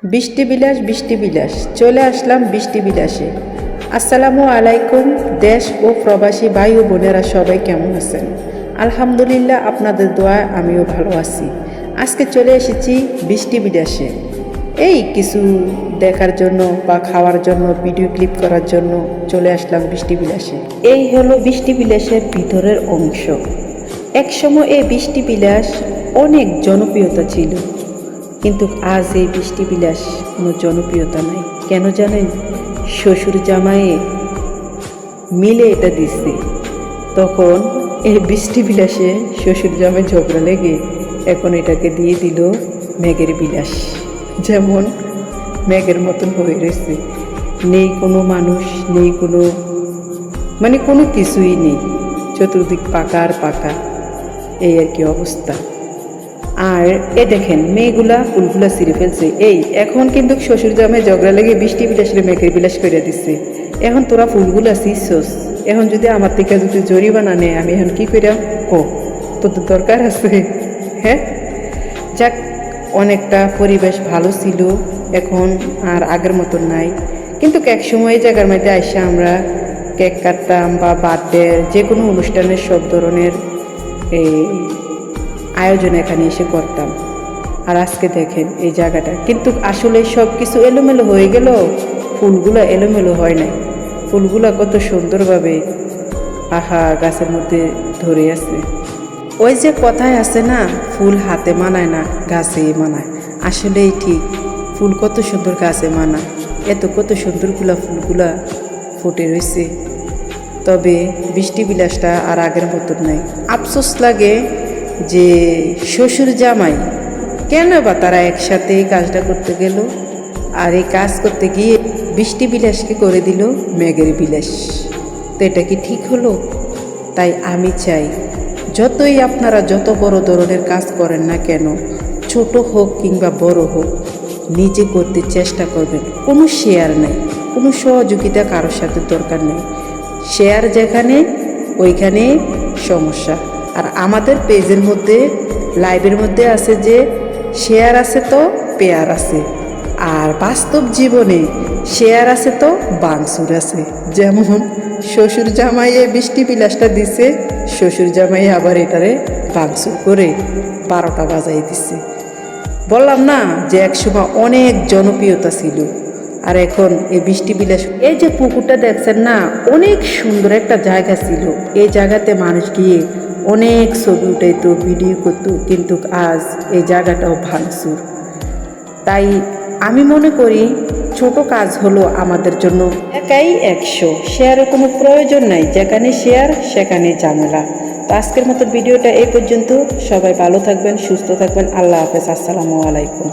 বৃষ্টি বিলাস চলে আসলাম বৃষ্টি বিলাসে। আসসালামু আলাইকুম। দেশ ও প্রবাসী ভাই ও বোনেরা সবাই কেমন আছেন? আলহামদুলিল্লাহ, আপনাদের দোয়ায় আমিও ভালো আছি। আজকে চলে এসেছি বৃষ্টি বিলাসে, এই কিছু দেখার জন্য বা খাওয়ার জন্য, ভিডিও ক্লিপ করার জন্য চলে আসলাম বৃষ্টি বিলাসে। এই হলো বৃষ্টি বিলাসের ভিতরের অংশ। একসময় এই বৃষ্টি বিলাস অনেক জনপ্রিয়তা ছিল, কিন্তু আজ এই বৃষ্টি বিলাস কোনো জনপ্রিয়তা নাই। কেন জানেন? শ্বশুর জামাইয়ে মিলে এটা দিচ্ছে। তখন এই বৃষ্টি বিলাসে শ্বশুর জামাই ঝগড়া লেগে এখন এটাকে দিয়ে দিল মেঘের বিলাস। যেমন মেঘের মতন হয়ে রয়েছে, নেই কোনো মানুষ, নেই কোনো কোনো কিছুই নেই, চতুর্দিক পাকা আর পাকা, এই আর কি অবস্থা। আর এ দেখেন মেয়েগুলা ফুলগুলা ছিঁড়ে ফেলছে। এই এখন কিন্তু শ্বশুর জামাই ঝগড়া লেগে বৃষ্টি বিলাসের মেঘের বিলাস করে দিচ্ছে। এখন তোরা ফুলগুলা ছিঁড়ছস, এখন যদি আমার থেকে যদি জরিমানা নেয়, আমি এখন কি করে তোদের দরকার আছে? হ্যাঁ, যাক, অনেকটা পরিবেশ ভালো ছিল, এখন আর আগের মতন নাই। কিন্তু এক সময় জায়গার মধ্যে আইসা আমরা কেক কাটতাম বা বার্থডে যে কোনো অনুষ্ঠানের সব ধরনের এই আয়োজন এখানে এসে করতাম। আর আজকে দেখেন এই জায়গাটা, কিন্তু আসলে সব কিছু এলোমেলো হয়ে গেল, ফুলগুলো এলোমেলো হয় নাই। ফুলগুলো কত সুন্দরভাবে গাছের মধ্যে ধরে আছে। ওই যে কথায় আছে না, ফুল হাতে মানায় না, গাছে মানায়। আসলেই ঠিক, ফুল কত সুন্দর গাছে মানায়। কত সুন্দরগুলা ফুলগুলা ফুটে রয়েছে। তবে বৃষ্টি বিলাসটা আর আগের মতন নাই। আফসোস লাগে যে শ্বশুর জামাই কেন বা তারা একসাথে এই কাজটা করতে গেল, আর এই কাজ করতে গিয়ে বৃষ্টি বিলাসকে করে দিল মেঘের বিলাস। তো এটা কি ঠিক হলো? তাই আমি চাই, যতই আপনারা যত বড় ধরনের কাজ করেন না কেন, ছোট হোক কিংবা বড় হোক, নিজে করতে চেষ্টা করবেন। কোনো শেয়ার নেই, কোনো সহযোগিতা কারোর সাথে দরকার নেই। শেয়ার যেখানে, ওইখানে সমস্যা। আর আমাদের পেজের মধ্যে, লাইভের মধ্যে আছে যে শেয়ার আছে তো পেয়ার আছে, আর বাস্তব জীবনে শেয়ার আছে তো বাংসুর আছে। যেমন শ্বশুর জামাইয়ে বৃষ্টি বিলাসটা দিছে, শ্বশুর জামাই আবার এটারে বাংসুর করে 12টা বাজাই দিছে। বললাম না যে একসময় অনেক জনপ্রিয়তা ছিল, আর এখন এই বৃষ্টি বিলাস। এই যে পুকুরটা দেখছেন না, অনেক সুন্দর একটা জায়গা ছিল। এই জায়গাতে মানুষ গিয়ে অনেক ছবি উঠাইতো, ভিডিও করতো, কিন্তু আজ এই জায়গাটাও ভাঙচুর। তাই আমি মনে করি ছোট কাজ হলো আমাদের জন্য একাই 100, শেয়ারের কোনো প্রয়োজন নাই। যেখানে শেয়ার সেখানে ঝামেলা। তো আজকের মতো ভিডিওটা এই পর্যন্ত। সবাই ভালো থাকবেন, সুস্থ থাকবেন। আল্লাহ হাফেজ। আসসালামু আলাইকুম।